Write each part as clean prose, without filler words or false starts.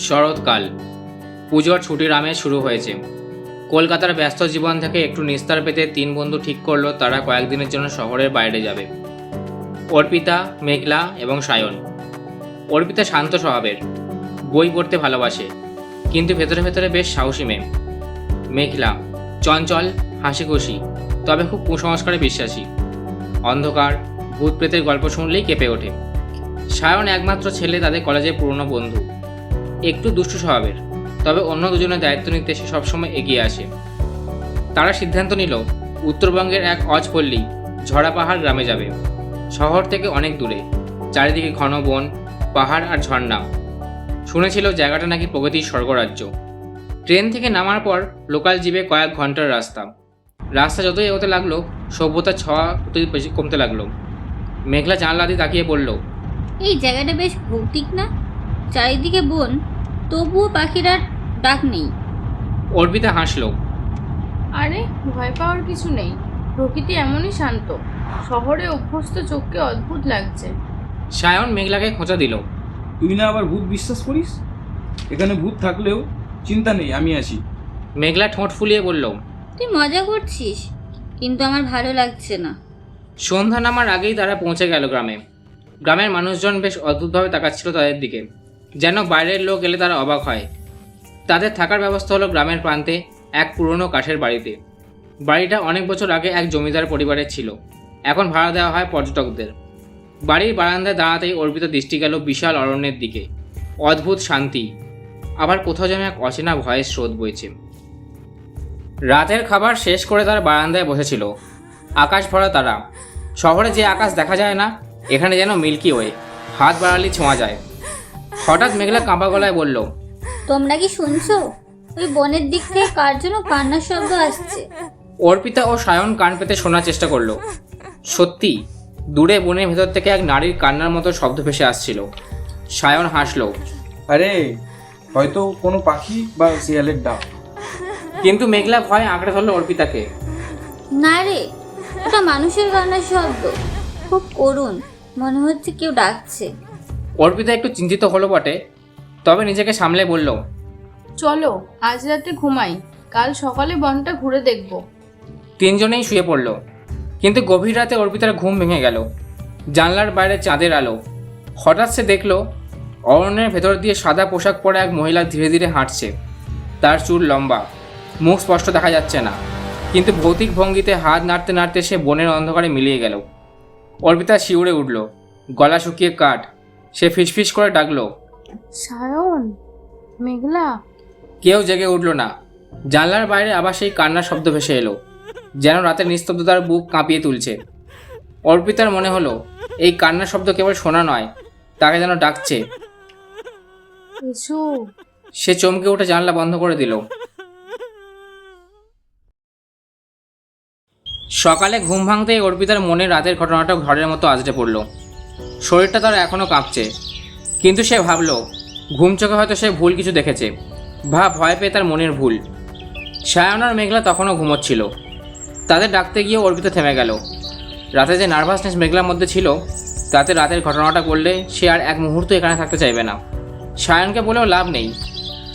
শরৎকাল, পুজোর ছুটির আমেজ শুরু হয়েছে। কলকাতার ব্যস্ত জীবন থেকে একটু নিস্তার পেতে তিন বন্ধু ঠিক করলো তারা কয়েকদিনের জন্য শহরের বাইরে যাবে। অর্পিতা, মেঘলা এবং সায়ন। অর্পিতা শান্ত স্বভাবের, বই পড়তে ভালোবাসে, কিন্তু ভেতরে ভেতরে বেশ সাহসী মেয়ে। মেঘলা চঞ্চল, হাসিখুশি, তবে খুব কুসংস্কারে বিশ্বাসী। অন্ধকার, ভূত প্রেতের গল্প শুনলেই কেঁপে ওঠে। সায়ন একমাত্র ছেলে তাদের কলেজের পুরনো বন্ধু, একটু দুষ্টু স্বভাবের, তবে অন্য দুজনের দায়িত্ব নিতে সে সবসময় এগিয়ে আসে। তারা সিদ্ধান্ত নিল উত্তরবঙ্গের এক অজপল্লী ঝরাপাহাড় গ্রামে যাবে। শহর থেকে অনেক দূরে, চারিদিকে ঘন বন, পাহাড় আর ঝর্ণা। শুনেছিল জায়গাটা নাকি প্রগতির স্বর্গরাজ্য। ট্রেন থেকে নামার পর লোকাল জিপে কয়েক ঘন্টার রাস্তা। রাস্তা যতই এগোতে লাগলো সভ্যতার ছোঁয়া ততই বেশি কমতে লাগলো। মেঘলা জানলা দিয়ে তাকিয়ে বলল, এই জায়গাটা বেশ ভৌতিক না? চারিদিকে বন, তবুও পাখিরার ডাক নেই। অর্পিতা হাসল। আরে ভয় পাওয়ার কিছু নেই, প্রকৃতি এমনই শান্ত। শহরে অভ্যস্ত চোখকে অদ্ভুত লাগছে। সায়ন মেঘলাকে খোঁচা দিল। তুই না আবার ভূত বিশ্বাস করিস? এখানে ভূত থাকলেও চিন্তা নেই, আমি আছি। মেঘলা ঠোঁট ফুলিয়ে বলল, তুই মজা করছিস, কিন্তু আমার ভালো লাগছে না। সন্ধ্যা নামার আগেই তারা পৌঁছে গেল গ্রামে। গ্রামের মানুষজন বেশ অদ্ভুতভাবে তাকাচ্ছিল তাদের দিকে, যেন বাইরের লোক এলে তারা অবাক হয়। তাদের থাকার ব্যবস্থা হলো গ্রামের প্রান্তে এক পুরনো কাঠের বাড়িতে। বাড়িটা অনেক বছর আগে এক জমিদার পরিবারের ছিল, এখন ভাড়া দেওয়া হয় পর্যটকদের। বাড়ির বারান্দায় দাঁড়াতেই অর্পিত দৃষ্টি গেল বিশাল অরণ্যের দিকে। অদ্ভুত শান্তি, আবার কোথাও যেন এক অচেনা ভয়ের স্রোত বইছে। রাতের খাবার শেষ করে তার বারান্দায় বসেছিল। আকাশ ভরা তারা। শহরে যে আকাশ দেখা যায় না, এখানে যেন মিল্কি ওয়ে, হাত বাড়ালেই ছোঁয়া যায়। হঠাৎ মেঘলা কাঁপা গলায় বলল, তোমরা কি শুনছো? ওই বনের দিক থেকে কার জন্য কান্নার শব্দ আসছে। অর্পিতা ও সায়ন কান পেতে শোনার চেষ্টা করলো। সত্যি, দূরে বনের ভেতর থেকে এক নারীর কান্নার মতো শব্দ ভেসে আসছিল। সায়ন হাসল, আরে হয়তো কোনো পাখি বা শিয়ালের ডাক। কিন্তু মেঘলা ভয় আঁকড়ে ধরল অর্পিতাকে। না রে, ওটা মানুষের কান্নার শব্দ, খুব করুণ, মনে হচ্ছে কেউ ডাকছে। অর্পিতা একটু চিন্তিত হলো বটে, তবে নিজেকে সামলে বলল, চলো আজ রাতে ঘুমাই, কাল সকালে বনটা ঘুরে দেখব। তিনজনেই শুয়ে পড়ল। কিন্তু গভীর রাতে অর্পিতার ঘুম ভেঙে গেল। জানলার বাইরে চাঁদের আলো। হঠাৎ সে দেখল অরণ্যের ভেতর দিয়ে সাদা পোশাক পরা এক মহিলা ধীরে ধীরে হাঁটছে। তার চুল লম্বা, মুখ স্পষ্ট দেখা যাচ্ছে না, কিন্তু ভৌতিক ভঙ্গিতে হাত নাড়তে নাড়তে সে বনের অন্ধকারে মিলিয়ে গেল। অর্পিতা শিউরে উঠল, গলা শুকিয়ে কাঠ। সে ফিসফিস করে ডাকল, সায়ন, মেঘলা। কেউ জেগে উঠল না। জানলার বাইরে আবার সেই কান্নার শব্দ ভেসে এলো, যেন রাতের নিস্তব্ধতার বুক কাঁপিয়ে তুলছে। অর্পিতার মনে হলো এই কান্নার শব্দ কেবল শোনা নয়, তাকে যেন ডাকছে। এসো। সে চমকে উঠে জানলা বন্ধ করে দিল। সকালে ঘুম ভাঙতেই অর্পিতার মনে রাতের ঘটনাটা ঝড়ের মতো আঁচড়ে পড়ল। শরীরটা তার এখনও কাঁপছে, কিন্তু সে ভাবল ঘুম চোখে হয়তো সে ভুল কিছু দেখেছে। ভয় পেয়ে তার মনের ভুল। সায়ন আর মেঘলা তখনও ঘুমোচ্ছিল। তাদের ডাকতে গিয়ে অর্পিতা থেমে গেল। রাতে যে নার্ভাসনেস মেঘলার মধ্যে ছিল, তাতে রাতের ঘটনাটা করলে সে আর এক মুহূর্ত এখানে থাকতে চাইবে না। সায়নকে বলেও লাভ নেই,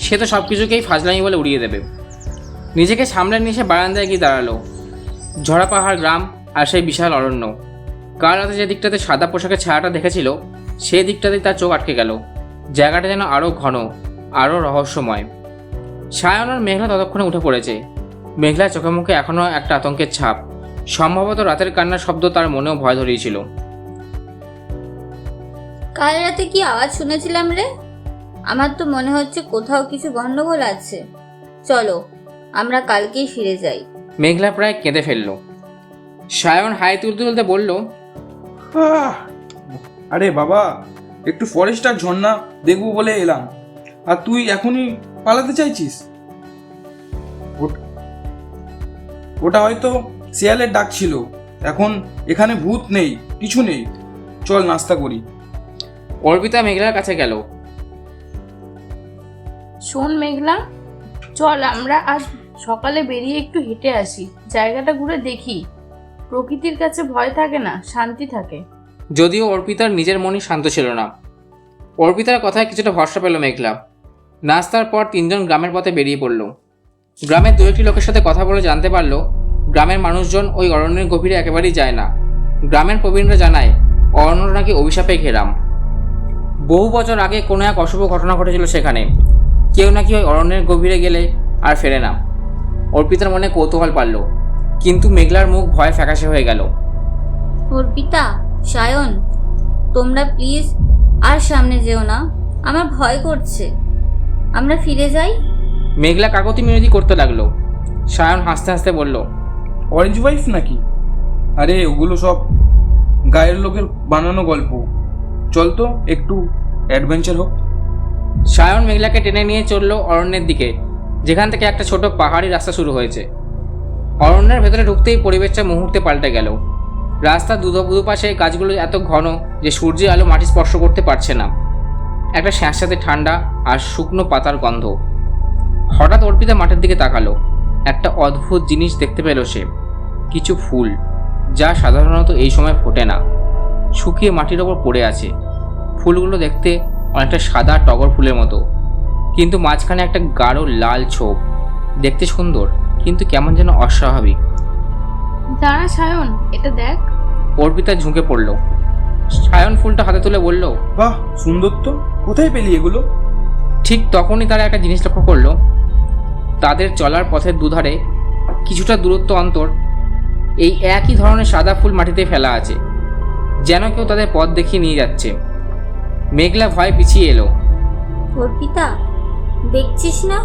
সে তো সব কিছুকেই ফাজলামি বলে উড়িয়ে দেবে। নিজেকে সামলে নিয়ে সে বারান্দায় গিয়ে দাঁড়ালো। ঝরা পাহাড় গ্রাম আর সেই বিশাল অরণ্য। কাল রাতে যে দিকটাতে সাদা পোশাকের ছায়াটা দেখেছিল, সেই দিকটাতেই তার চোখ আটকে গেল। জায়গাটা যেন আরও ঘন, আরও রহস্যময়। সায়ন আর মেঘলা ততক্ষণে উঠে পড়েছে। মেঘলার চোখে মুখে এখনও একটা আতঙ্কের ছাপ। সম্ভবত রাতের কান্নার শব্দ তার মনেও ভয় ধরিয়েছিল। কাল রাতে কি আওয়াজ শুনেছিলাম রে? আমার তো মনে হচ্ছে কোথাও কিছু গন্ডগোল আছে। চলো আমরা কালকেই ফিরে যাই। মেঘলা প্রায় কেঁদে ফেলল। সায়ন হাই তুলতে তুলতে বলল, আরে বাবা, একটু ফরেস্ট আর ঝর্ণা দেখবো বলে এলাম, আর তুই এখনই পালাতে চাইছিস? ওটা হয়তো শিয়ালের ডাক ছিল। এখন এখানে ভূত নেই, কিছু নেই। চল নাস্তা করি। অর্পিতা মেঘলার কাছে গেল। শোন মেঘলা, চল আমরা আজ সকালে বেরিয়ে একটু হেঁটে আসি, জায়গাটা ঘুরে দেখি। প্রকৃতির কাছে ভয় থাকে না, শান্তি থাকে। যদিও অর্পিতার নিজের মনই শান্ত ছিল না। অর্পিতার কথায় কিছুটা ভরসা পেল মেঘলা। নাস্তার পর তিনজন গ্রামের পথে বেরিয়ে পড়ল। গ্রামের দু একটি লোকের সাথে কথা বলে জানতে পারলো গ্রামের মানুষজন ওই অরণ্যের গভীরে একেবারেই যায় না। গ্রামের প্রবীণরা জানায় অরণ্যটা নাকি অভিশাপে ঘেরাম। বহু বছর আগে কোনো এক অশুভ ঘটনা ঘটেছিল সেখানে। কেউ নাকি ওই অরণ্যের গভীরে গেলে আর ফেরে না। অর্পিতার মনে কৌতূহল পারল, কিন্তু মেঘলার মুখ ভয়ে ফ্যাকাশে হয়ে গেল। অর্পিতা, সায়ন, তোমরা প্লিজ আর সামনে যেও না, আমার ভয় করছে। আমরা ফিরে যাই। মেঘলা কাকতি মিনতি করতে লাগলো। সায়ন হাসতে হাসতে বলল, অরেঞ্জ ওয়াইফ নাকি? আরে ওগুলো সব গায়ের লোকের বানানো গল্প। চল তো একটু অ্যাডভেঞ্চার হোক। সায়ন মেঘলাকে টেনে নিয়ে চলল অরণ্যের দিকে, যেখান থেকে একটা ছোট পাহাড়ি রাস্তা শুরু হয়েছে। অরণ্যের ভেতরে ঢুকতেই পরিবেশটা মুহূর্তে পাল্টে গেল। রাস্তার দুপাশে গাছগুলো এত ঘন যে সূর্যের আলো মাটি স্পর্শ করতে পারছে না। একটা স্যাঁতস্যাঁতে ঠান্ডা আর শুকনো পাতার গন্ধ। হঠাৎ অর্পিতা মাঠের দিকে তাকালো। একটা অদ্ভুত জিনিস দেখতে পেল সে। কিছু ফুল, যা সাধারণত এই সময় ফোটে না, শুকিয়ে মাটির ওপর পড়ে আছে। ফুলগুলো দেখতে অনেকটা সাদা টগর ফুলের মতো, কিন্তু মাঝখানে একটা গাঢ় লাল ছোপ। দেখতে সুন্দর, কিন্তু কেমন যেন অস্বাভাবিক। দাঁড়া সায়ন, এটা দেখ। অর্পিতা ঝুঁকে পড়ল। সায়ন ফুলটা হাতে তুলে বলল, বাহ, সুন্দর তো। কোথায় পেলি এগুলো? ঠিক তখনই তারা একটা জিনিস লক্ষ্য করলো। তাদের চলার পথের দুধারে কিছুটা দূরত্ব অন্তর এই একই ধরনের সাদা ফুল মাটিতে ফেলা আছে, যেন কেউ তাদের পথ দেখিয়ে নিয়ে যাচ্ছে। মেঘলা ভয় পিছিয়ে এলো। অর্পিতা, দেখছিস না?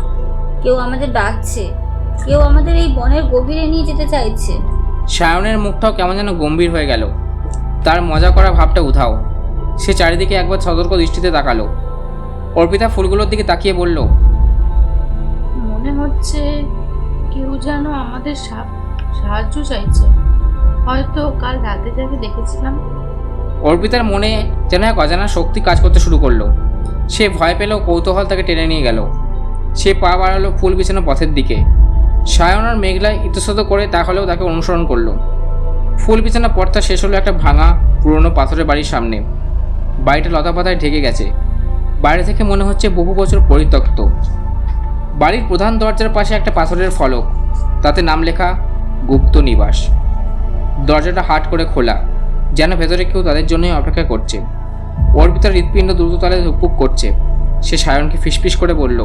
কেউ আমাদের ডাকছে, কেউ আমাদের এই বনের গভীরে নিয়ে যেতে চাইছে। সায়নের মুখটাও কেমন যেন গম্ভীর হয়ে গেল। তার মজা করা ভাবটা উধাও। সে চারিদিকে একবার সতর্ক দৃষ্টিতে তাকালো। অর্পিতা ফুলগুলোর দিকে তাকিয়ে বলল, মনে হচ্ছে কেউ যেন আমাদের সাহায্য চাইছে। হয়তো কাল রাতে যাকে দেখেছিলাম। অর্পিতার মনে যেন এক অজানা শক্তি কাজ করতে শুরু করলো। সে ভয় পেলেও কৌতূহল তাকে টেনে নিয়ে গেল। সে পা বাড়ালো ফুল বিছানো পথের দিকে। সায়ন আর মেঘলা ইতস্তত করে তাহলেও তাকে অনুসরণ করলো। ফুল বিছানা পথটা শেষ হলো একটা ভাঙা পুরনো পাথরের বাড়ির সামনে। বাড়িটা লতাপাতায় ঢেকে গেছে। বাইরে থেকে মনে হচ্ছে বহু বছর পরিত্যক্ত। বাড়ির প্রধান দরজার পাশে একটা পাথরের ফলক, তাতে নাম লেখা গুপ্ত নিবাস। দরজাটা হাট করে খোলা, যেন ভেতরে কেউ তাদের জন্যই অপেক্ষা করছে। অর্পিতার হৃৎপিণ্ড দ্রুত তালে ধুকপুক করছে। সে সায়নকে ফিসফিস করে বলল,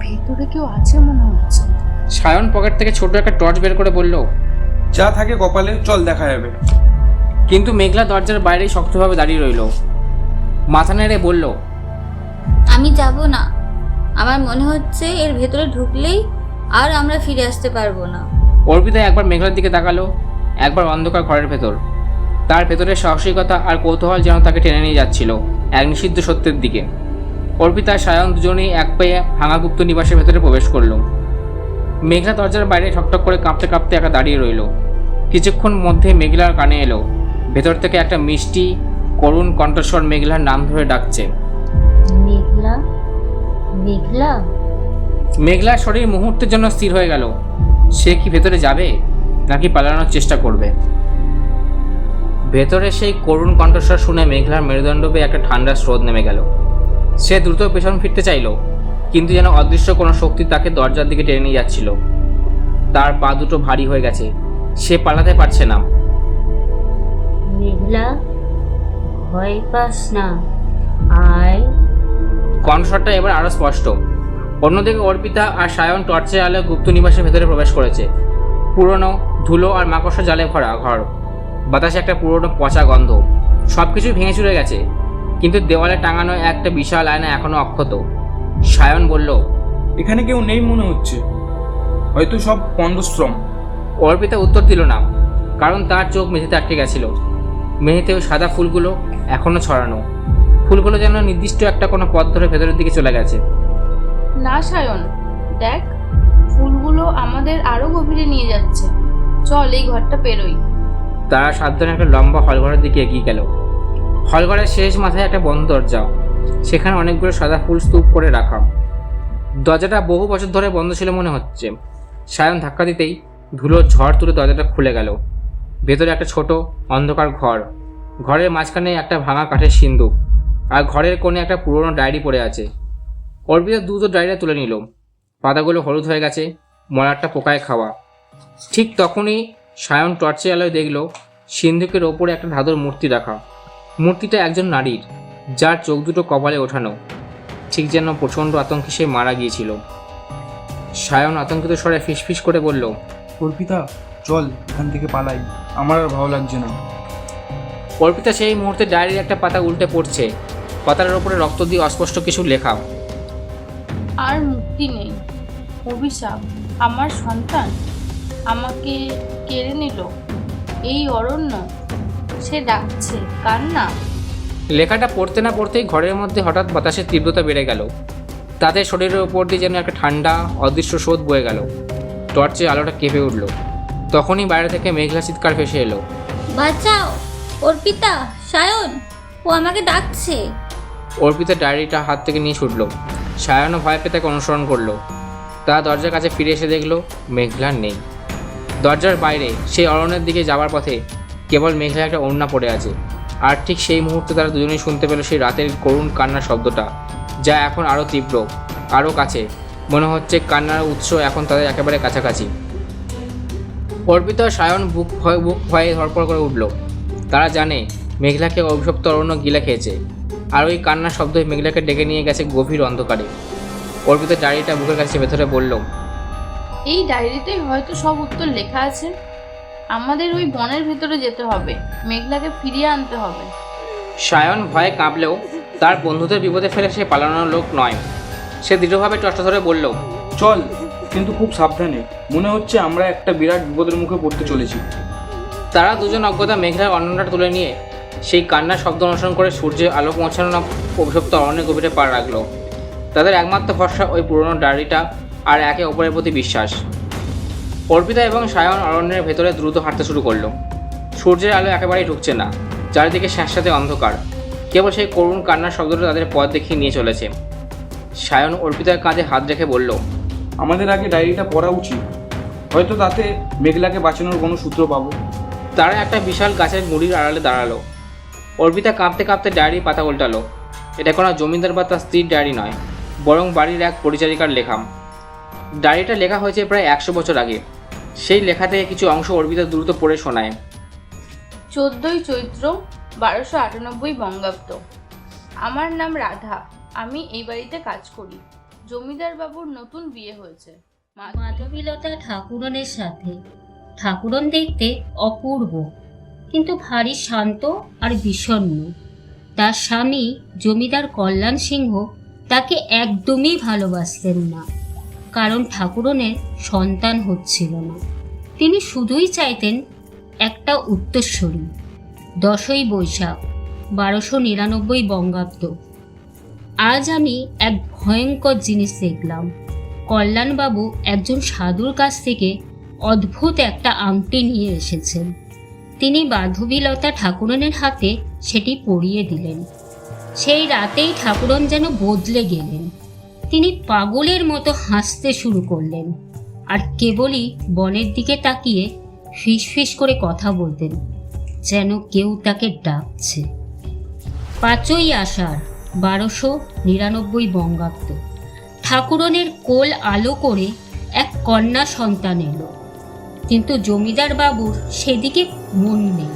ভেতরে কেউ আছে মনে হচ্ছে। সায়ন পকেট থেকে ছোট একটা টর্চ বের করে বলল, যা থাকে কপালে, চল দেখা যাবে। কিন্তু মেঘলা দরজার বাইরেই শক্তভাবে দাঁড়িয়ে রইল। মাথা নেড়ে বলল, আমি যাব না। আমার মনে হচ্ছে এর ভেতরে ঢুকলেই আর আমরা ফিরে আসতে পারবো না। অর্পিতা একবার মেঘলার দিকে তাকালো, একবার অন্ধকার ঘরের ভেতর। তার ভেতরে সাহসিকতা আর কৌতূহল যেন তাকে টেনে নিয়ে যাচ্ছিল এক নিষিদ্ধ সত্যের দিকে। অর্পিতা আর সায়ন দুজনেই এক পায়ে ভাঙা গুপ্ত নিবাসের ভেতরে প্রবেশ করল। মেঘলা দরজার বাইরে ঠকঠক করে কাঁপতে কাঁপতে একা দাঁড়িয়ে রইল। কিছুক্ষণ মধ্যে মেঘলার কানে এলো, ভেতর থেকে একটা মিষ্টি করুণ কণ্ঠস্বর মেঘলার নাম ধরে ডাকছে। মেঘলা, মেঘলা। মেঘলার শরীর মুহূর্তের জন্য স্থির হয়ে গেল। সে কি ভেতরে যাবে নাকি পালানোর চেষ্টা করবে? ভেতরে সেই করুণ কণ্ঠস্বর শুনে মেঘলার মেরুদণ্ড বেয়ে একটা ঠান্ডা স্রোত নেমে গেল। সে দ্রুত পেছন ফিরতে চাইল, কিন্তু যেন অদৃশ্য কোনো শক্তি তাকে দরজার দিকে টেনে নিয়ে যাচ্ছিল। তার পা দুটো ভারী হয়ে গেছে, সে পালাতে পারছে না। মেঘলা, ভয় পাস না, আয়। কণ্ঠস্বরটা এবার আরো স্পষ্ট। অন্যদিকে অর্পিতা আর সায়ন টর্চের আলোয় গুপ্ত নিবাসের ভেতরে প্রবেশ করেছে। পুরনো ধুলো আর মাকড়সা জালে ভরা ঘর। বাতাসে একটা পুরনো পচা গন্ধ। সবকিছুই ভেঙে চুরে গেছে, কিন্তু দেওয়ালে টাঙানো একটা বিশাল আয়না এখনো অক্ষত। সায়ন বলল, এখানে কেউ নেই মনে হচ্ছে, হয়তো সব পণ্ডশ্রম। অর্পিতা উত্তর দিল না, কারণ তার চোখ মেঝেতে আটকে গেছিল। মেঝেতে ওই সাদা ফুলগুলো এখনো ছড়ানো। ফুলগুলো যেন নির্দিষ্ট একটা কোনো পথ ধরে ভেতরের দিকে চলে গেছে। না সায়ন, দেখ, ফুলগুলো আমাদের আরো গভীরে নিয়ে যাচ্ছে। চল এই ঘরটা পেরোই। তারা সাবধানে একটা লম্বা হলঘরের দিকে এগিয়ে গেল। হলঘরের শেষ মাথায় একটা বন্ধ দরজা, সেখানে অনেকগুলো সাদা ফুল স্তূপ করে রাখা। দরজাটা বহু বছর ধরে বন্ধ ছিল মনে হচ্ছে। সায়ন ধাক্কা দিতেই ধুলোর ঝড় তুলে দরজাটা খুলে গেল। ভেতরে একটা ছোট অন্ধকার ঘর। ঘরের মাঝখানে একটা ভাঙা কাঠের সিন্দুক, আর ঘরের কোণে একটা পুরনো ডায়েরি পড়ে আছে। অর্পিতা দ্রুত ডায়েরিটা তুলে নিল। পাতাগুলো হলুদ হয়ে গেছে, মলারটা পোকায় খাওয়া। ঠিক তখনই সায়ন টর্চের আলোয় দেখল সিন্ধুকের ওপরে একটা ধাতুর মূর্তি রাখা। মূর্তিটা একজন নারীর, যার চোখ দুটো কপালে ওঠানো, ঠিক যেন প্রচণ্ড আতঙ্কে সে মারা গিয়েছিল। সায়ন আতঙ্কিত স্বরে ফিসফিস করে বলল, অর্পিতা চল এখান থেকে পালাই, আমার আর ভালো লাগছে না। অর্পিতা সেই মুহূর্তে ডায়েরির একটা পাতা উল্টে পড়ছে। পাতার ওপরে রক্ত দিয়ে অস্পষ্ট কিছু লেখা। আর মুক্তি নেই, অভিশাপ, আমার সন্তান আমাকে কেড়ে নিল, এই অরণ্য, সে ডাকছে, কান্না। লেখাটা পড়তে না পড়তেই ঘরের মধ্যে হঠাৎ বাতাসের তীব্রতা বেড়ে গেল। তাতে শরীরের ওপর দিয়ে যেন একটা ঠান্ডা অদৃশ্য স্রোত বয়ে গেল। টর্চে আলোটা কেঁপে উঠল। তখনই বাইরে থেকে মেঘলা চিৎকার ভেসে এলো। বাঁচাও, অর্পিতা, সায়ন, ও আমাকে ডাকছে। অর্পিতা ডায়েরিটা হাত থেকে নিয়ে ছুটল। সায়নও ভয় পেয়ে তাকে অনুসরণ করলো। তারা দরজার কাছে ফিরে এসে দেখলো মেঘলা নেই। দরজার বাইরে সেই অরণ্যের দিকে যাওয়ার পথে কেবল মেঘলা একটা ওড়না পড়ে আছে। আর ঠিক সেই মুহূর্তে তারা দুজনেই শুনতে পেল সেই রাতের করুণ কান্নার শব্দটা, যা এখন আরও তীব্র, আরও কাছে। মনে হচ্ছে কান্নার উৎস এখন তাদের একেবারে কাছাকাছি। অর্পিতা সায়ন বুক ভয়ে ধরপড় করে উঠল। তারা জানে মেঘলাকে অভিশপ্ত অরণ্য গিলে খেয়েছে, আর ওই কান্নার শব্দ মেঘলাকে ডেকে নিয়ে গেছে গভীর অন্ধকারে। অর্পিতা ডায়েরিটা বুকের কাছে ভেতরে বলল, এই ডায়েরিতেই হয়তো সব উত্তর লেখা আছে। আমাদের ওই বনের ভেতরে যেতে হবে, মেঘলাকে ফিরিয়ে আনতে হবে। সায়ন ভয়ে কাঁপলেও তার বন্ধুদের বিপদে ফেলে সে পালানোর লোক নয়। সে দৃঢ়ভাবে টর্চটা ধরে বলল, চল, কিন্তু খুব সাবধানে, মনে হচ্ছে আমরা একটা বিরাট বিপদের মুখে পড়তে চলেছি। তারা দুজন অজ্ঞতা মেঘলার অন্নটা তুলে নিয়ে সেই কান্নার শব্দ অনুসরণ করে সূর্যের আলো পৌঁছানো না অভিশপ্ত অরণ্যের গভীরে পা রাখলো। তাদের একমাত্র ভরসা ওই পুরনো ডায়েরিটা আর একে অপরের প্রতি বিশ্বাস। অর্পিতা এবং সায়ন অরণ্যের ভেতরে দ্রুত হাঁটতে শুরু করলো। সূর্যের আলো একেবারেই ঢুকছে না, চারিদিকে স্যাঁতস্যাঁতে অন্ধকার। কেবল সেই করুণ কান্নার শব্দটা তাদের পথ দেখিয়ে নিয়ে চলেছে। সায়ন অর্পিতার কাঁধে হাত রেখে বলল, আমাদের আগে ডায়েরিটা পড়া উচিত, হয়তো তাতে মেঘলাকে বাঁচানোর কোনো সূত্র পাবো। তারা একটা বিশাল গাছের গুঁড়ির আড়ালে দাঁড়ালো। অর্পিতা কাঁপতে কাঁপতে ডায়েরির পাতা উল্টালো। এটা কোনো জমিদার বা তার স্ত্রীর ডায়েরি নয়, বরং বাড়ির এক পরিচারিকার লেখা। ডায়েরিটা লেখা হয়েছে প্রায় 100 বছর আগে। সেই লেখা থেকে কিছু অংশ অর্পিতা দ্রুত পড়ে শোনায়। 14ই চৈত্র 1298 বঙ্গাব্দ। আমার নাম রাধা, আমি এই বাড়িতে কাজ করি। জমিদার বাবুর নতুন বিয়ে হয়েছে মাধবীলতা ঠাকুরনের সাথে। ঠাকুরন দেখতে অপূর্ব, কিন্তু ভারী শান্ত আর বিষণ্ণ। তার স্বামী জমিদার কল্যাণ সিংহ তাকে একদমই ভালোবাসতেন না, কারণ ঠাকুরনের সন্তান হচ্ছিল না। তিনি শুধুই চাইতেন একটা উত্তরসূরি। 10ই বৈশাখ 1299 বঙ্গাব্দ। আজ আমি এক ভয়ঙ্কর জিনিস দেখলাম। কল্যাণবাবু একজন সাধুর কাছ থেকে অদ্ভুত একটা আংটি নিয়ে এসেছেন। তিনি মাধবীলতা ঠাকুরনের হাতে সেটি পরিয়ে দিলেন। সেই রাতেই ঠাকুরন যেন বদলে গেলেন। তিনি পাগলের মতো হাসতে শুরু করলেন, আর কেবলই বনের দিকে তাকিয়ে ফিসফিস করে কথা বলতেন, যেন কেউ তাকে ডাকছে। 5ই আষাঢ় 1299 বঙ্গাব্দ। ঠাকুরনের কোল আলো করে এক কন্যা সন্তান এলো, কিন্তু জমিদার বাবুর সেদিকে মন নেই।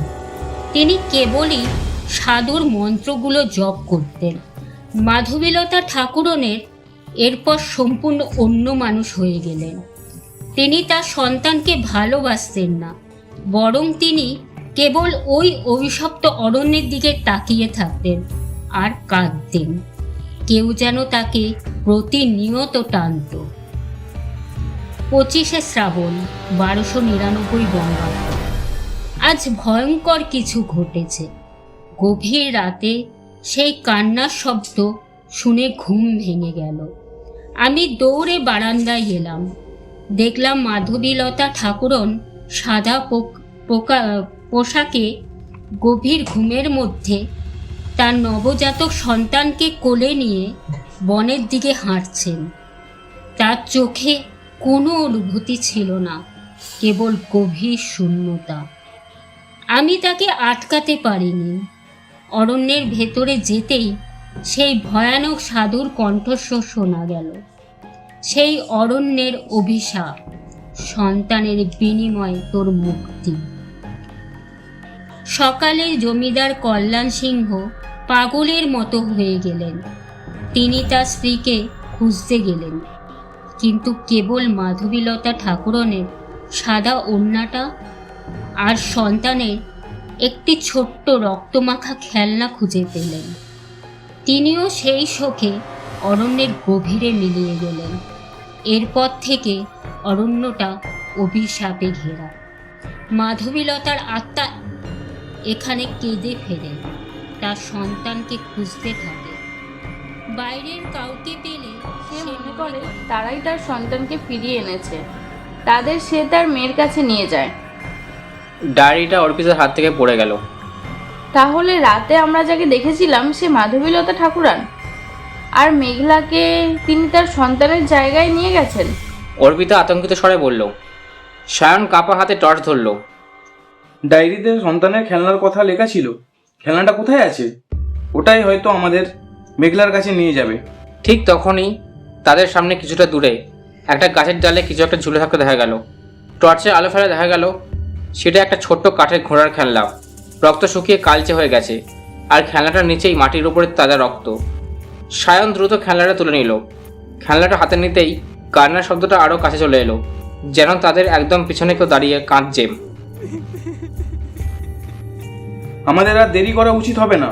তিনি কেবলই সাধুর মন্ত্রগুলো জপ করতেন। মাধবীলতা ঠাকুরনের এরপর সম্পূর্ণ অন্য মানুষ হয়ে গেলেন। তিনি তার সন্তানকে ভালোবাসতেন না, বরং তিনি কেবল ওই অভিশপ্ত অরণ্যের দিকে তাকিয়ে থাকতেন আর কাঁদতেন। কেউ যেন তাকে প্রতিনিয়ত টানত। 25শে শ্রাবণ 1299 বঙ্গাব্দ। আজ ভয়ঙ্কর কিছু ঘটেছে। গভীর রাতে সেই কান্নার শব্দ শুনে ঘুম ভেঙে গেল। আমি দৌড়ে বারান্দায় এলাম। দেখলাম মাধবীলতা ঠাকুরন সাদা পোশাকে গভীর ঘুমের মধ্যে তার নবজাতক সন্তানকে কোলে নিয়ে বনের দিকে হাঁটছেন। তার চোখে কোনো অনুভূতি ছিল না, কেবল গভীর শূন্যতা। আমি তাকে আটকাতে পারিনি। অরণ্যের ভেতরে যেতেই সেই ভয়ানক সাধুর কণ্ঠস্বর শোনা গেল। সেই অরণ্যের অভিশাপ, সন্তানের বিনিময়ে তোর মুক্তি। সকালে জমিদার কল্যাণ সিংহ পাগলের মতো হয়ে গেলেন। তিনি তার স্ত্রীকে খুঁজতে গেলেন, কিন্তু কেবল মাধবীলতা ঠাকুরনের সাদা ওড়নাটা আর সন্তানের একটি ছোট্ট রক্তমাখা খেলনা খুঁজে পেলেন। তিনিও সেই শোকে অরণ্যের গভীরে মিলিয়ে গেলেন। এরপর থেকে অরণ্যটা অভিশাপে ঘেরা। মাধবীলতার আত্মা এখানে কেঁদে ফেরে, তার সন্তানকে খুঁজতে থাকে। বাইরের কাউকে পেলে সে মনে করে তারাই তার সন্তানকে ফিরিয়ে এনেছে, তাদের সে তার মেয়ের কাছে নিয়ে যায়। ডায়েরিটা অর্পিতার হাত থেকে পড়ে গেল। তাহলে রাতে আমরা যাকে দেখেছিলাম সে মাধবীলতা ঠাকুরান, আর মেঘলাকে তিনি তার সন্তানের জায়গায় নিয়ে গেছেন। অর্পিতা আতঙ্কিত স্বরে বলল। সায়ন কাপা হাতে টর্চ ধরল। ডায়েরিতে সন্তানের খেলনার কথা লেখা ছিল। খেলনাটা কোথায় আছে? ওটাই হয়তো আমাদের মেঘলার কাছে নিয়ে যাবে। ঠিক তখনই তাদের সামনে কিছুটা দূরে একটা গাছের ডালে কিছু একটা ঝুলে থাকতে দেখা গেল। টর্চের আলো ফেলে দেখা গেল সেটা একটা ছোট্ট কাঠের ঘোড়ার খেলনা। রক্ত শুকিয়ে কালচে হয়ে গেছে, আর খেলনাটার নিচেই মাটির উপরে তাজা রক্ত। সায়ন দ্রুত খেলনাটা তুলে নিল। খেলনাটা হাতে নিতেই কান্নার শব্দটা আরও কাছে চলে এলো, যেন তাদের একদম পিছনে কেউ দাঁড়িয়ে কাঁদছে। আমাদের আর দেরি করা উচিত হবে না,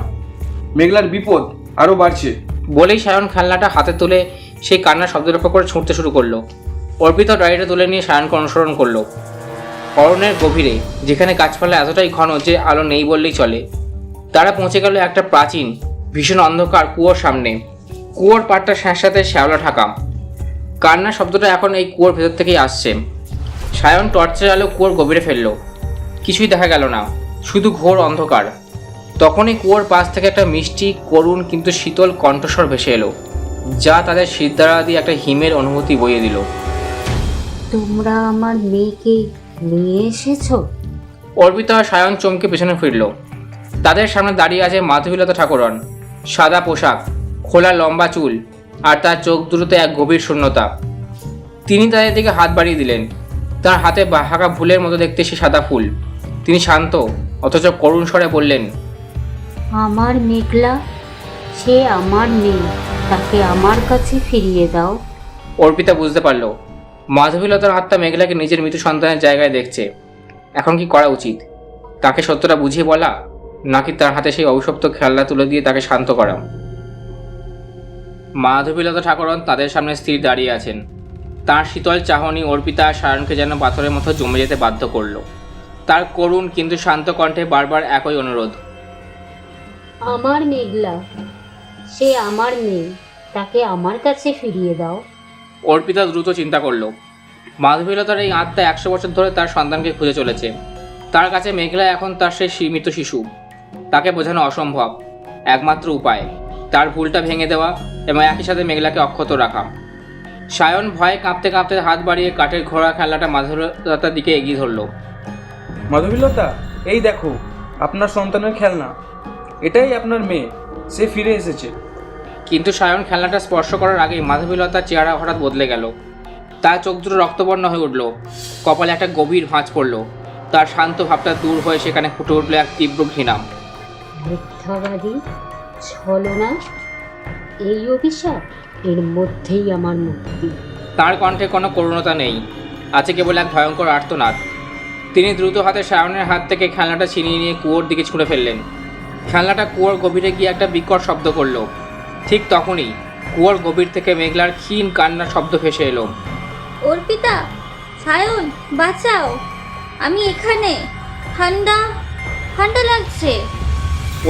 মেঘলার বিপদ আরও বাড়ছে। বলেই সায়ন খেলনাটা হাতে তুলে সেই কান্নার শব্দ লক্ষ্য করে ছুটতে শুরু করলো। অর্পিতা ডায়েরিটা তুলে নিয়ে সায়নকে অনুসরণ করলো। অরণ্যের গভীরে, যেখানে গাছপালা এতটাই ঘন যে আলো নেই বললেই চলে, তারা পৌঁছে গেল একটা প্রাচীন ভীষণ অন্ধকার কুয়োর সামনে। কুয়োর পাড়টা স্যাঁতস্যাঁতে শ্যাওলা ঢাকা। কান্নার শব্দটা এখন এই কুয়োর ভেতর থেকেই আসছে। সায়ন টর্চের আলো কুয়োর গভীরে ফেললো। কিছুই দেখা গেল না, শুধু ঘোর অন্ধকার। তখনই কুয়োর পাশ থেকে একটা মিষ্টি, করুণ কিন্তু শীতল কণ্ঠস্বর ভেসে এলো, যা তাদের শিরদাঁড়া দিয়ে একটা হিমের অনুভূতি বইয়ে দিল। তোমরা আমার মেয়েকে নিয়ে এসেছো? অর্পিতা আর সায়ন চমকে পেছনে ফিরল। তাদের সামনে দাঁড়িয়ে আছে মাধবীলতা ঠাকুরন। সাদা পোশাক, খোলা লম্বা চুল, আর তার চোখ দুটোতে এক গভীর শূন্যতা। তিনি তাদের দিকে হাত বাড়িয়ে দিলেন। তার হাতে বাহাকা ফুলের মতো দেখতে সে সাদা ফুল। তিনি শান্ত অথচ করুণ স্বরে বললেন, আমার মেঘলা, সে আমার মেয়ে, তাকে আমার কাছে ফিরিয়ে দাও। অর্পিতা বুঝতে পারল মাধবীলতার আত্মা মেঘলাকে নিজের মৃত সন্তানের জায়গায় দেখছে। এখন কি করা উচিত? তাকে সত্যটা বুঝিয়ে বলা, নাকি তার হাতে সেই অভিশপ্ত খেলনা তুলে দিয়ে তাকে শান্ত করা? মাধবীলতা ঠাকুরন তাদের সামনে স্থির দাঁড়িয়ে আছেন। তার শীতল চাহনি অর্পিতা আর সায়নকে যেন পাথরের মতো জমে যেতে বাধ্য করল। তার করুণ কিন্তু শান্ত কণ্ঠে বারবার একই অনুরোধ, আমার মেঘলা, সে আমার মেয়ে, তাকে আমার কাছে ফিরিয়ে দাও। অর্পিতা দ্রুত চিন্তা করল। মাধবীলতার এই আত্মা 100 বছর ধরে তার সন্তানকে খুঁজে চলেছে। তার কাছে মেঘলা এখন তার সেই সীমিত শিশু। তাকে বোঝানো অসম্ভব। একমাত্র উপায় তার ভুলটা ভেঙে দেওয়া এবং একই সাথে মেঘলাকে অক্ষত রাখা। সায়ন ভয়ে কাঁপতে কাঁপতে হাত বাড়িয়ে কাঠের ঘোড়া খেলনাটা মাধবীলতার দিকে এগিয়ে ধরল। মাধবীলতা, এই দেখো আপনার সন্তানের খেলনা। এটাই আপনার মেয়ে, সে ফিরে এসেছে। কিন্তু সায়ন খেলনাটা স্পর্শ করার আগেই মাধবীলতার চেহারা হঠাৎ বদলে গেল। তার চোখ দুটো রক্তবর্ণ হয়ে উঠল, কপালে একটা গভীর ভাঁজ পড়ল। তার শান্ত ভাবটা দূর হয়ে সেখানে ফুটে উঠল এক তীব্র ঘৃণা। মিথ্যাবাদী, ছলনা, এই অভিশাপ, এর মধ্যেই আমার মুক্তি। তার কণ্ঠে কোনো করুণতা নেই, আছে কেবল এক ভয়ঙ্কর আর্তনাদ। তিনি দ্রুত হাতে সায়নের হাত থেকে খেলনাটা ছিনিয়ে নিয়ে কুয়োর দিকে ছুঁড়ে ফেললেন। খেলনাটা কুয়োর গভীরে গিয়ে একটা বিকট শব্দ করল। ঠিক তখনই কুয়োর গভীর থেকে মেঘলার ক্ষীণ কান্নার শব্দ ভেসে এলো। অর্পিতা, সায়ন, বাঁচাও, আমি এখানে, ঠান্ডা ঠান্ডা লাগছে।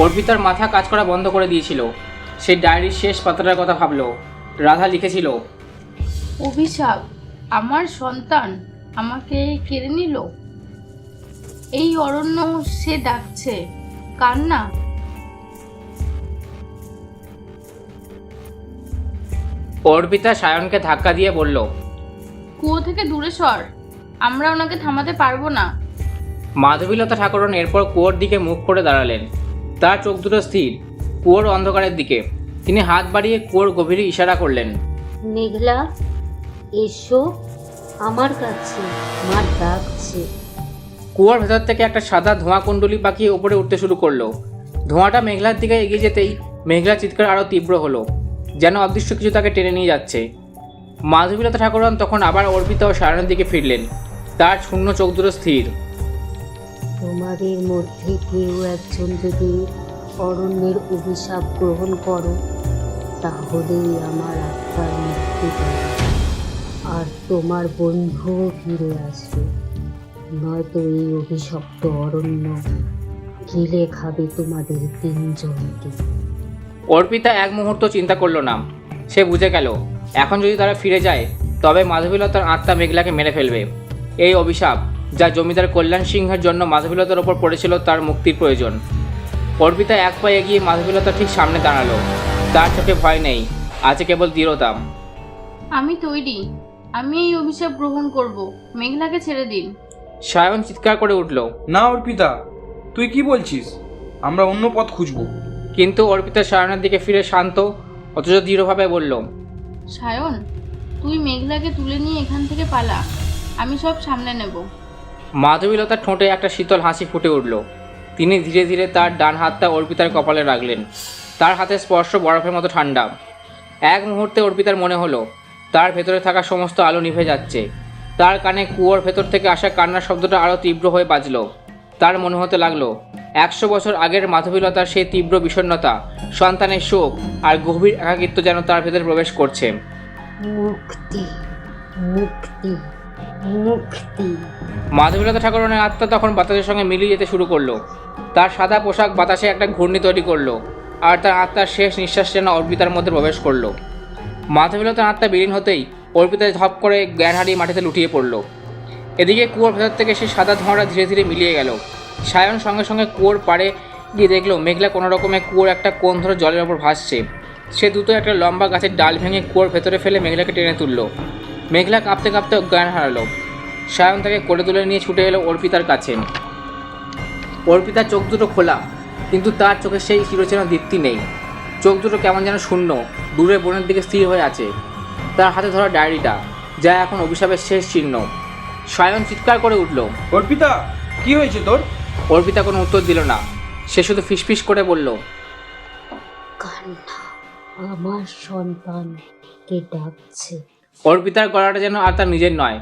অর্পিতার মাথা কাজ করা বন্ধ করে দিয়েছিল। সেই ডায়েরির শেষ পাতাটার কথা ভাবলো। রাধা লিখেছিল, অভিশাপ, আমার সন্তান আমাকে কেড়ে নিল। এই অরণ্য সে ডাকছে, কান্না। অর্পিতা সায়নকে ধাক্কা দিয়ে বলল, কুয়ো থেকে দূরে সর, আমরা ওনাকে থামাতে পারবো না। মাধবীলতা ঠাকুরন এরপর কুয়োর দিকে মুখ করে দাঁড়ালেন। তার চোখ দুটো স্থির কুয়োর অন্ধকারের দিকে। তিনি হাত বাড়িয়ে কুয়োর গভীরে ইশারা করলেন। মেঘলা, এসো আমার কাছে, মা ডাকছে। কুয়োর ভেতর থেকে একটা সাদা ধোঁয়া কুণ্ডলী পাখি উপরে উঠতে শুরু করলো। ধোঁয়াটা মেঘলার দিকে এগিয়ে যেতেই মেঘলার চিৎকার আরও তীব্র হলো, যেন অদৃশ্য কিছু তাকে টেনে নিয়ে যাচ্ছে। মাধবীলতা ঠাকুরন তখন আবার অর্পিতা ও সায়নের দিকে ফিরলেন। তার শূন্য চোখ দুটো স্থির। তোমাদের মধ্যে কেউ একজন যদি অরণ্যের অভিশাপ গ্রহণ করো, তাহলেই আমার আত্মার মুক্তি পাবে আর তোমার বন্ধুও ফিরে আসবে, নয়তো এই অভিশপ্ত অরণ্য গিলে খাবে তোমাদের তিনজনকে। অর্পিতা এক মুহূর্ত চিন্তা করলো না। সে বুঝে গেল, এখন যদি তারা ফিরে যায় তবে মাধবীলতার আত্মা মেঘলাকে মেরে ফেলবে। এই অভিশাপ যা জমিদার কল্যাণ সিংহের জন্য মাধবীলতার ওপর পড়েছিল, তার মুক্তির প্রয়োজন। অর্পিতা এক পা এগিয়ে মাধবীলতার ঠিক সামনে দাঁড়ালো। তার চোখে ভয় নেই, আছে কেবল দৃঢ়তা। আমি তৈরি, আমি এই অভিশাপ গ্রহণ করব। মেঘলাকে ছেড়ে দিন। সায়ন চিৎকার করে উঠল। না অর্পিতা, তুই কি বলছিস? আমরা অন্য পথ খুঁজবো। কিন্তু অর্পিতা সায়নের দিকে ফিরে শান্ত অথচ দৃঢ়ভাবে বলল, সায়ন, তুই মেঘলাকে তুলে নিয়ে এখান থেকে পালা, আমি সব সামলে নেব। মাধবীলতার ঠোঁটে একটা শীতল হাসি ফুটে উঠল। তিনি ধীরে ধীরে তার ডান হাতটা অর্পিতার কপালে রাখলেন। তার হাতের স্পর্শ বরফের মতো ঠান্ডা। এক মুহূর্তে অর্পিতার মনে হলো তার ভেতরে থাকা সমস্ত আলো নিভে যাচ্ছে। তার কানে কুয়োর ভেতর থেকে আসা কান্নার শব্দটা আরও তীব্র হয়ে বাজল। তার মনে হতে লাগলো 100 বছর আগের মাধবীলতার সেই তীব্র বিষণ্ণতা, সন্তানের শোক আর গভীর একাকিত্ব যেন তার ভেতরে প্রবেশ করছে। মুক্তি, মুক্তি, মুক্তি। মাধবীলতা ঠাকুরনের আত্মা তখন বাতাসের সঙ্গে মিলিয়ে যেতে শুরু করলো। তার সাদা পোশাক বাতাসে একটা ঘূর্ণি তৈরি করলো, আর তার আত্মার শেষ নিঃশ্বাস যেন অর্পিতার মধ্যে প্রবেশ করলো। মাধবীলতার আত্মা বিলীন হতেই অর্পিতা ধপ করে জ্ঞান হারিয়ে মাটিতে লুটিয়ে পড়ল। এদিকে কুয়োর ভেতর থেকে সেই সাদা ধোঁয়াটা ধীরে ধীরে মিলিয়ে গেল। সায়ন সঙ্গে সঙ্গে কুয়োর পাড়ে গিয়ে দেখলো মেঘলা কোনো রকমে কুয়োর একটা কোণ ধরে জলের ওপর ভাসছে। সে দ্রুত একটা লম্বা গাছের ডাল ভেঙে কুয়োর ভেতরে ফেলে মেঘলাকে টেনে তুলল। মেঘলা কাঁপতে কাঁপতে জ্ঞান হারালো। সায়ন তাকে কোলে তুলে নিয়ে ছুটে এলো অর্পিতার কাছে। অর্পিতার চোখ দুটো খোলা, কিন্তু তার চোখে সেই চিরচেনা দীপ্তি নেই। চোখ দুটো কেমন যেন শূন্য, দূরে বনের দিকে স্থির হয়ে আছে। তার হাতে ধরা ডায়েরিটা, যা এখন অভিশাপের শেষ চিহ্ন। সায়ন চিৎকার করে উঠল। অর্পিতা, কি হয়েছে তোর? অর্পিতা কোনো উত্তর দিল না। সে শুধু ফিসফিস করে বলল, কান্না আমার সন্তানকে ডাকছে। অর্পিতার গলাটা যেন আর তার নিজের নয়।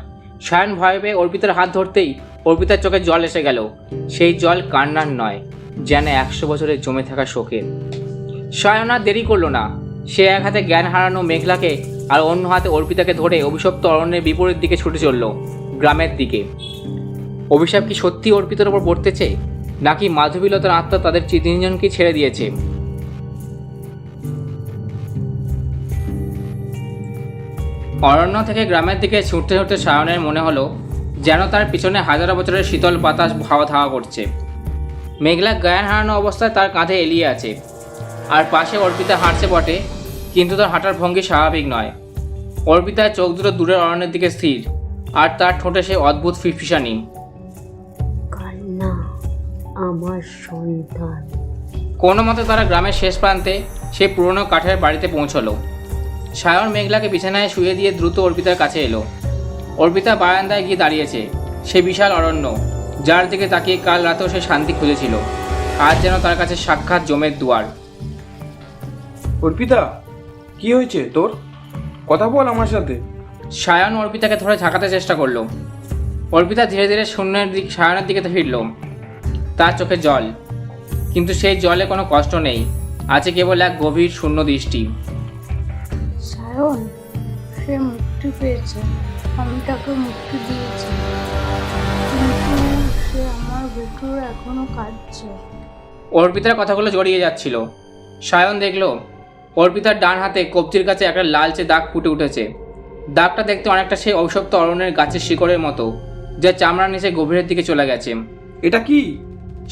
সায়ন ভয় পেয়ে অর্পিতার হাত ধরতেই অর্পিতার চোখে জল এসে গেল। সেই জল কান্নার নয়, যেন 100 বছরের জমে থাকা শোকের। সায়ন আর দেরি করলো না। সে এক হাতে জ্ঞান হারানো মেঘলাকে আর অন্য হাতে অর্পিতাকে ধরে অভিশপ্ত অরণ্যের বিপরীত দিকে ছুটে চলল, গ্রামের দিকে। অভিশাপ কি সত্যি অর্পিতার ওপর পড়তেছে, নাকি মাধবীলতার আত্মা তাদের তিনজনকে ছেড়ে দিয়েছে? অরণ্য থেকে গ্রামের দিকে ছুটতে ছুটতে সায়নের মনে হলো যেন তার পিছনে হাজারো বছরের শীতল বাতাস হাওয়া ধাওয়া করছে। মেঘলা জ্ঞান হারানো অবস্থায় তার কাঁধে এলিয়ে আছে, আর পাশে অর্পিতা হাঁটছে বটে, কিন্তু তার হাঁটার ভঙ্গি স্বাভাবিক নয়। অর্পিতার চোখ দুটো দূরের অরণ্যের দিকে স্থির, আর তার ঠোঁটে সেই অদ্ভুত ফিসফিসানি। কান্না আমার সন্তান। কোনো মতে তারা গ্রামের শেষ প্রান্তে সেই পুরনো কাঠের বাড়িতে পৌঁছলো। সায়ন মেঘলাকে বিছানায় শুয়ে দিয়ে দ্রুত অর্পিতার কাছে এলো। অর্পিতা বারান্দায় গিয়ে দাঁড়িয়েছে। সে বিশাল অরণ্য, যার দিকে তাকিয়ে কাল রাতেও সে শান্তি খুঁজেছিল, আজ যেন তার কাছে সাক্ষাৎ জমের দুয়ার। অর্পিতা, কি হয়েছে তোর? কথা বল আমার সাথে। সায়ন অর্পিতাকে ধরে ঝাঁকাতে চেষ্টা করলো। অর্পিতা ধীরে ধীরে সায়নের দিকে ফিরল। তার চোখে জল, কিন্তু সেই জলে কোনো কষ্ট নেই, আছে কেবল এক গভীর শূন্য দৃষ্টি। সায়ন, সে মুক্তি পেয়েছে, আমি তাকে মুক্তি দিয়েছি, কিন্তু সে আমার ভেতর এখনো কাঁদছে। অর্পিতার কথাগুলো জড়িয়ে যাচ্ছিল। সায়ন দেখল অর্পিতার ডান হাতে কবজির কাছে একটা লালচে দাগ ফুটে উঠেছে। দাগটা দেখতে অনেকটা সেই অভিশপ্ত অরণ্যের গাছের শিকড়ের মতো, যা চামড়ার নিচে গভীরের দিকে চলে গেছে। এটা কি?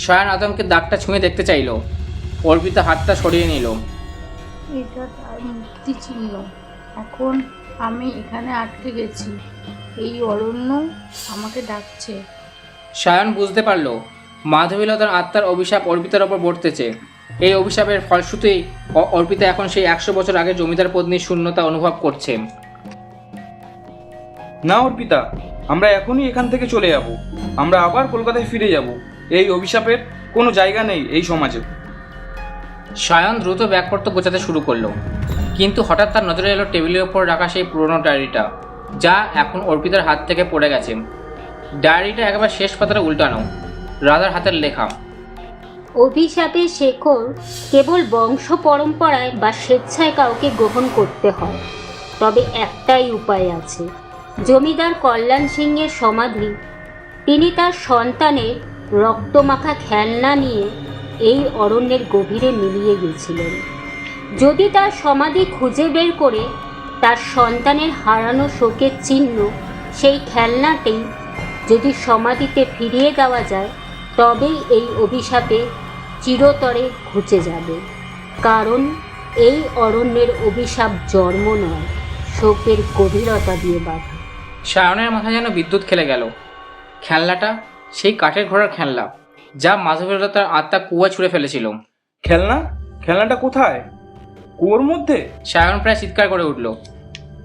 সায়ন আদমকে দাগটা ছুঁয়ে দেখতে চাইল। অর্পিতা হাতটা সরিয়ে নিল। এটা তার মুক্তি চিহ্ন। এখন আমি এখানে আটকে গেছি, এই অরণ্য আমাকে ডাকছে। সায়ন বুঝতে পারল মাধবীলতার আত্মার অভিশাপ অর্পিতার ওপর বর্তেছে। এই অভিশাপের ফলশ্রুতিই অর্পিতা এখন সেই 100 বছর আগে জমিদার পত্নীর শূন্যতা অনুভব করছে। না অর্পিতা, আমরা এখনই এখান থেকে চলে যাব। আমরা আবার কলকাতায় ফিরে যাব। এই অভিশাপের কোনো জায়গা নেই এই সমাজে। সায়ন দ্রুত ব্যাগপত্র গোছাতে শুরু করলো, কিন্তু হঠাৎ তার নজরে এলো টেবিলের ওপর রাখা সেই পুরনো ডায়েরিটা, যা এখন অর্পিতার হাত থেকে পড়ে গেছে। ডায়েরিটা একেবারে শেষ পাতাটা উল্টানো, রাধার হাতের লেখা। অভিশাপের শেকড় কেবল বংশ পরম্পরায় বা স্বেচ্ছায় কাউকে গ্রহণ করতে হয়, তবে একটাই উপায় আছে। জমিদার কল্যাণ সিংয়ের সমাধি, তিনি তার সন্তানের রক্তমাখা খেলনা নিয়ে এই অরণ্যের গভীরে মিলিয়ে গেছিলেন। যদি তার সমাধি খুঁজে বের করে তার সন্তানের হারানো শোকের চিহ্ন, সেই খেলনাটি যদি সমাধিতে ফিরিয়ে দেওয়া যায়, তবেই এই অভিশাপে চিরতরে ঘুচে যাবে। কারণ এই অরণ্যের অভিশাপ জন্ম নয়, শোকের গভীরতা দিয়ে বাঁধা। সায়নের মাথায় যেন বিদ্যুৎ খেলে গেল। খেলনাটা সেই কাঠের ঘোড়ার খেলনা, যা মাধবীলতার আত্মা কুয়া ছুঁড়ে ফেলেছিল। খেলনাটা কোথায়? কুয়োর মধ্যে? সায়ন প্রায় চিৎকার করে উঠল।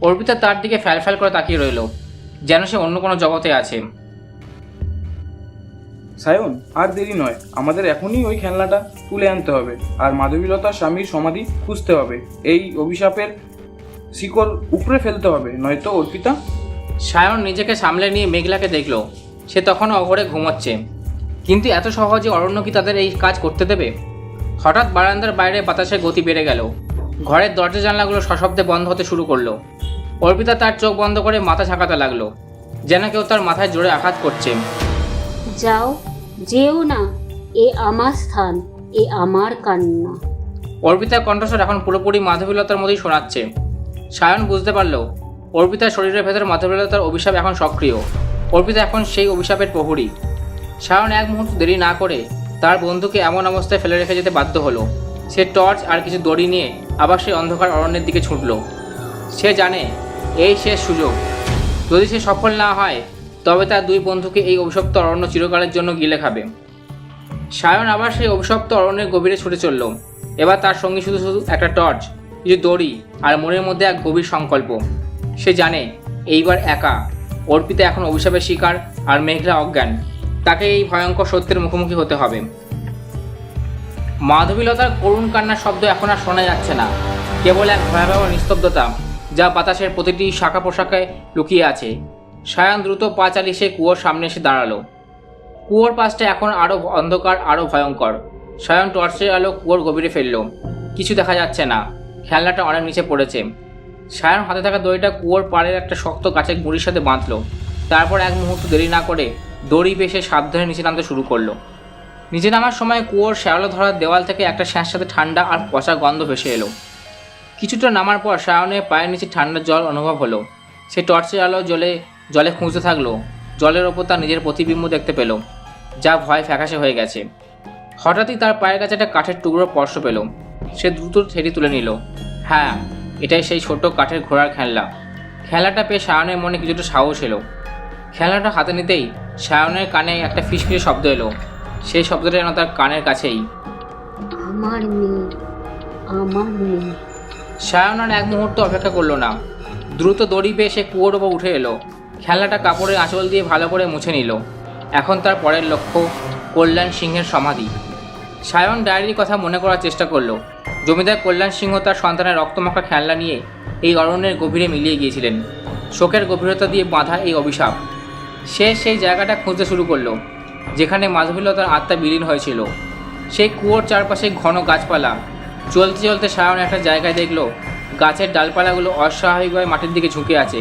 অর্পিতা তার দিকে ফ্যাল করে তাকিয়ে রইল, যেন সে অন্য কোনো জগতে আছে। সায়ন, আর দেরি নয়, আমাদের এখনই ওই খেলনাটা তুলে আনতে হবে, আর মাধবীলতার স্বামীর সমাধি খুঁজতে হবে। এই অভিশাপের শিকড় উপড়ে ফেলতে হবে, নয়তো অর্পিতা। সায়ন নিজেকে সামলে নিয়ে মেঘলাকে দেখল। সে তখনও অঘরে ঘুমোচ্ছে, কিন্তু এত সহজে অরণ্য কি তাদের এই কাজ করতে দেবে? হঠাৎ বারান্দার বাইরে বাতাসের গতি বেড়ে গেল। ঘরের দরজা জানলাগুলো সশব্দে বন্ধ হতে শুরু করলো। অর্পিতা তার চোখ বন্ধ করে মাথা ঝাঁকাতে লাগলো, যেন কেউ তার মাথায় জোরে আঘাত করছে। যাও, যেও না, এ আমার স্থান, এ আমার কান্না। অর্পিতার কণ্ঠস্বর এখন পুরোপুরি মাধবীলতার মতোই শোনাচ্ছে। সায়ন বুঝতে পারল অর্পিতার শরীরের ভেতর মাধবীলতার অভিশাপ এখন সক্রিয়। অর্পিতা এখন সেই অভিশাপের প্রহরী। সায়ন এক মুহূর্ত দেরি না করে তার বন্ধুকে এমন অবস্থায় ফেলে রেখে যেতে বাধ্য হলো। সে টর্চ আর কিছু দড়ি নিয়ে আবার সেই অন্ধকার অরণ্যের দিকে ছুটল। সে জানে এই শেষ সুযোগ। যদি সে সফল না হয়, তবে তার দুই বন্ধুকে এই অভিশপ্ত অরণ্য চিরকালের জন্য গিলে খাবে। সায়ন আবার সেই অভিশপ্ত অরণ্যের গভীরে ছুটে চলল। এবার তার সঙ্গে শুধু একটা টর্চ, কিছু দড়ি আর মনের মধ্যে এক গভীর সংকল্প। সে জানে এইবার একা। অর্পিতা এখন অভিশাপের শিকার, আর মেঘলা অজ্ঞান। তাকে এই ভয়ঙ্কর সত্যের মুখোমুখি হতে হবে। মাধবীলতার করুণ কান্নার শব্দ এখন আর শোনা যাচ্ছে না, কেবল এক ভয়াবহ নিস্তব্ধতা, যা বাতাসের প্রতিটি শাখা পোশাকে লুকিয়ে আছে। সায়ন দ্রুত পা চালিয়ে সে কুয়োর সামনে এসে দাঁড়ালো। কুয়োর পাশটা এখন আরও অন্ধকার, আরও ভয়ঙ্কর। সায়ন টর্চের আলো কুয়োর গভীরে ফেলল। কিছু দেখা যাচ্ছে না, খেলনাটা অনেক নিচে পড়েছে। সায়ন হাতে থাকা দড়িটা কুয়োর পাড়ের একটা শক্ত গাছের গুঁড়ির সাথে বাঁধল। তারপর এক মুহূর্ত দেরি না করে দড়ি বেশে সাবধানে নিচে নামতে শুরু করলো। নিচে নামার সময় কুয়োর শ্যাওলা ধরা দেওয়াল থেকে একটা স্যাঁতস্যাঁতে ঠান্ডা আর পচা গন্ধ ভেসে এলো। কিছুটা নামার পর সায়নের পায়ের নিচে ঠান্ডা জল অনুভব হলো। সে টর্চের আলো জলে খুঁজতে থাকলো। জলের ওপর তার নিজের প্রতিবিম্ব দেখতে পেল, যা ভয় ফ্যাকাশে হয়ে গেছে। হঠাৎই তার পায়ের কাছে একটা কাঠের টুকরো স্পর্শ পেল। সে দ্রুত সেটি তুলে নিল। হ্যাঁ, এটাই সেই ছোট কাঠের ঘোড়ার খেলনা। খেলাটা পেয়ে সায়নের মনে কিছুটা সাহস এলো। খেলনাটা হাতে নিতেই সায়নের কানে একটা ফিসফিসে শব্দ এলো। সেই শব্দটা যেন তার কানের কাছেই। আমার মেয়ে, আমার মেয়ে। সায়ন আর এক মুহূর্ত অপেক্ষা করলো না। দ্রুত দড়ি পেয়ে সে কুয়োর ওপর উঠে এলো। খেলনাটা কাপড়ের আঁচল দিয়ে ভালো করে মুছে নিল। এখন তার পরের লক্ষ্য কল্যাণ সিংহের সমাধি। সায়ন ডায়েরির কথা মনে করার চেষ্টা করলো। জমিদার কল্যাণ সিংহ তার সন্তানের রক্তমাখা খেলনা নিয়ে এই অরণ্যের গভীরে মিলিয়ে গিয়েছিলেন। শোকের গভীরতা দিয়ে বাঁধা এই অভিশাপ। সে সেই জায়গাটা খুঁজতে শুরু করলো, যেখানে মাধবীলতার আত্মা বিলীন হয়েছিল। সেই কুয়োর চারপাশে ঘন গাছপালা। চলতে চলতে সায়ন একটা জায়গায় দেখলো গাছের ডালপালাগুলো অস্বাভাবিকভাবে মাটির দিকে ঝুঁকে আছে,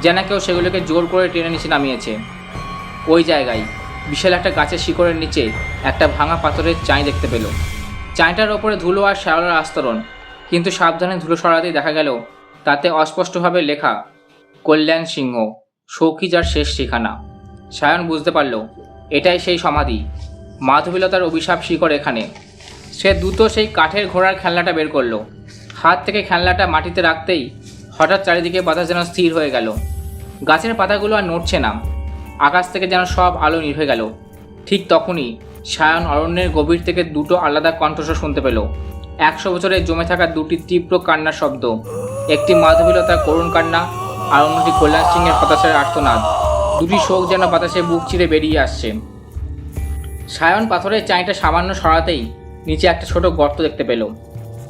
যেন কেউ সেগুলোকে জোর করে টেনে নিচে নামিয়েছে। ওই জায়গায় বিশাল একটা গাছের শিকড়ের নিচে একটা ভাঙা পাথরের চাই দেখতে পেল। চাইটার ওপরে ধুলো আর শ্যাওলার আস্তরণ, কিন্তু সাবধানে ধুলো সরাতেই দেখা গেল তাতে অস্পষ্টভাবে লেখা কল্যাণ সিংহ, শৌকিজার শেষ ঠিকানা। সায়ন বুঝতে পারল এটাই সেই সমাধি। মাধবীলতার অভিশাপ শিকড় এখানে। সে দ্রুত সেই কাঠের ঘোড়ার খেলনাটা বের করলো। হাত থেকে খেলনাটা মাটিতে রাখতেই হঠাৎ চারিদিকে বাতাস যেন স্থির হয়ে গেল। গাছের পাতাগুলো আর নড়ছে না। আকাশ থেকে যেন সব আলো নিভে গেল। ঠিক তখনই সায়ন অরণ্যের গভীর থেকে দুটো আলাদা কণ্ঠস্বর শুনতে পেল। 100 বছরে জমে থাকা দুটি তীব্র কান্নার শব্দ, একটি মাধবীলতার করুণ কান্না আর অন্যটি কল্যাণ সিংয়ের হতাশার আর্তনাদ। দুটি শোক যেন বাতাসে বুক চিরে বেরিয়ে আসছে। সায়ন পাথরের চাইটা সামান্য সরাতেই নিচে একটা ছোট গর্ত দেখতে পেল।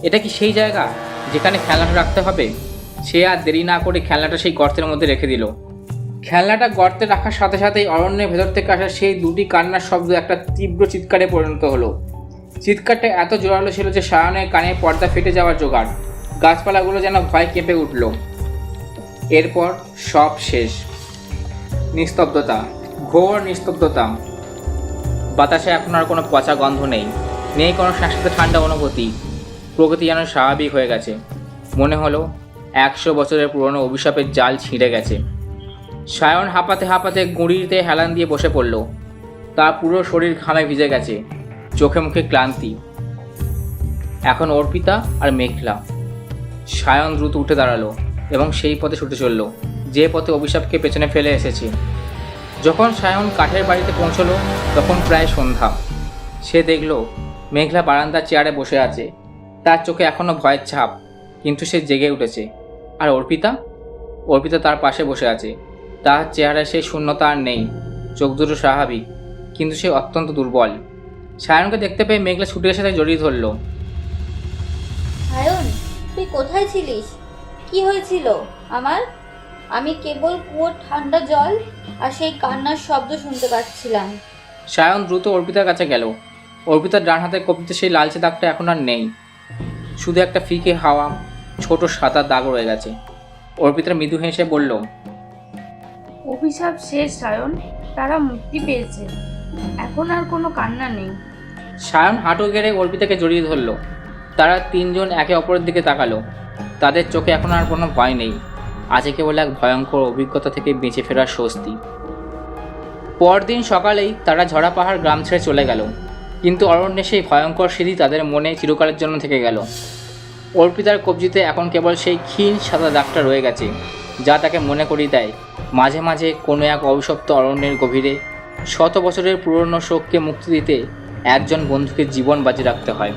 এটা কি সেই জায়গা যেখানে খেলনাটা রাখতে হবে? সে আর দেরি না করে খেলনাটা সেই গর্তের মধ্যে রেখে দিল। খেলনাটা গর্তে রাখার সাথে সাথেই অরণ্যের ভেতর থেকে আসা সেই দুটি কান্নার শব্দ একটা তীব্র চিৎকারে পরিণত হলো। চিৎকারটা এত জোরালো ছিল যে সায়নের কানে পর্দা ফেটে যাওয়ার জোগাড়। গাছপালাগুলো যেন ভয় কেঁপে উঠল। এরপর সব শেষ। নিস্তব্ধতা, ঘোর নিস্তব্ধতা। বাতাসে এখন আর কোনো পচা গন্ধ নেই, নেই কোনো শাশ্বত ঠান্ডা অনুভূতি। প্রকৃতি যেন স্বাভাবিক হয়ে গেছে। মনে হলো 100 বছরের পুরনো অভিশাপের জাল ছিঁড়ে গেছে। সায়ন হাঁপাতে হাঁপাতে গুঁড়িতে হেলান দিয়ে বসে পড়ল। তার পুরো শরীর ঘামে ভিজে গেছে, চোখে মুখে ক্লান্তি। এখন অর্পিতা আর মেঘলা। সায়ন দ্রুত উঠে দাঁড়ালো এবং সেই পথে ছুটে চলল যে পথে অভিশাপকে পেছনে ফেলে এসেছে। যখন সায়ন কাঠের বাড়িতে পৌঁছলো তখন প্রায় সন্ধ্যা। সে দেখল মেঘলা বারান্দার চেয়ারে বসে আছে। তার চোখে এখনও ভয়ের ছাপ, কিন্তু সে জেগে উঠেছে। আর অর্পিতা তার পাশে বসে আছে। তার চেহারায় সেই শূন্যতা আর নেই, চোখ দুটো স্বাভাবিক, কিন্তু সে অত্যন্ত দুর্বল। সায়নকে দেখতে পেয়ে মেঘলা ছুটে এসে তাকে জড়িয়ে ধরল। সায়ন, তুই কোথায় ছিলিস? কি হয়েছিল আমার? আমি কেবল কুয়োর ঠান্ডা জল আর সেই কান্নার শব্দ শুনতে পাচ্ছিলাম। সায়ন দ্রুত অর্পিতার কাছে গেল। অর্পিতার ডান হাতের কপিতে সেই লালচে দাগটা এখন আর নেই, শুধু একটা ফিকে হাওয়া ছোট সাদা দাগ রয়ে গেছে। অর্পিতার মৃদু হেসে বলল, অভিশাপ শেষ সায়ন, তারা মুক্তি পেয়েছে, এখন আর কোনো কান্না নেই। সায়ন হাঁটু গেড়ে অর্পিতাকে জড়িয়ে ধরল। তারা তিনজন একে অপরের দিকে তাকালো। তাদের চোখে এখন আর কোনো ভয় নেই, আছে কেবল এক ভয়ঙ্কর অভিজ্ঞতা থেকে বেঁচে ফেরার স্বস্তি। পরদিন সকালেই তারা ঝরা পাহাড় গ্রাম ছেড়ে চলে গেল, কিন্তু অরণ্যে সেই ভয়ঙ্কর স্মৃতি তাদের মনে চিরকালের জন্য থেকে গেল। অর্পিতার কবজিতে এখন কেবল সেই ক্ষীণ সাদা দাগটা রয়ে গেছে, যা তাকে মনে করিয়ে দেয় মাঝে মাঝে কোনো এক অভিশপ্ত অরণ্যের গভীরে 100 বছরের পুরনো শোককে মুক্তি দিতে একজন বন্ধুকে জীবন বাজি রাখতে হয়।